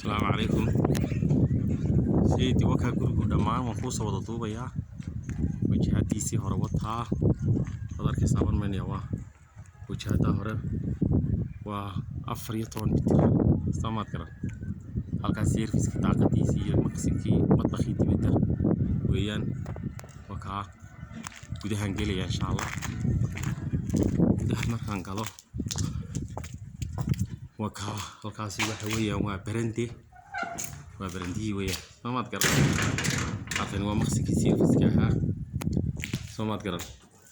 السلام عليكم. سيدي وكا gurigu dhammaan waan kuu soo wada duubayaa wajahadiisii hore wataa qadarka saaban meenya waa wajahada hore waa 14 mitir samaad garan halkaas service-ka daaqadiisii iyo maqsinkii madbakhii dibadda weeyaan wakaa gudahan gelaya insha Allah gudaha markaan galo wakaa halkaasi waxa weeyaan waa barandii weeyaan samaad garan halkan waa maqsinkii service-ka ahaa samaad garan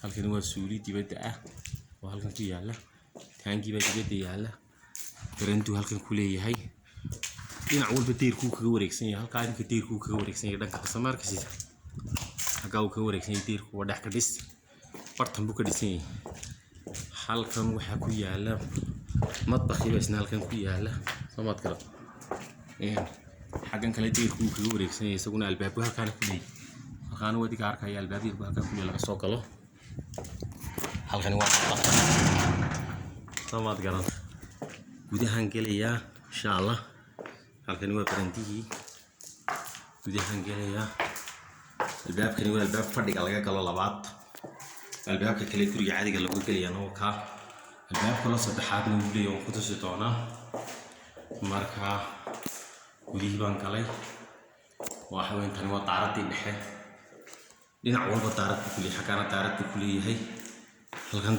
halkan waa suuli dibadda ah oo halkan ku yaala taangi baa dibadda yaala barandu halkan ku leeyahay dhinac walba deerku kaga wareegsan yahay halka inka deerku kaga wareegsan yahay dhanka samaarka sida halka uu kaga wareegsan yahay deerku waa dhax ka dhis bartan buu ka dhisan yahay halkan waxa ku yaala madbakhii baa isna halkan ku yaala samaad garan xagan kale deerku kaga wareegsan yahay isaguna albaabku halkan ku leeyahay halkan wadi ka arkaya albaabku halkan ku leeyahay laga soo galo halkan waa samaad garan gudahan gelaya insha Allah halkan waa barandii gudahan gelaya albaabkani waa albaab fadhiga laga galo labaad albaabka kale guriga caadiga lagu geliyaa ka albaabka la saddexaad uu leeyahay ku tusi doona marka gudihii baan galay waxa weyn tan waa daaradii dhexe dhinac walba daarad ku leeyahay xagana daarad ku leeyahay halkan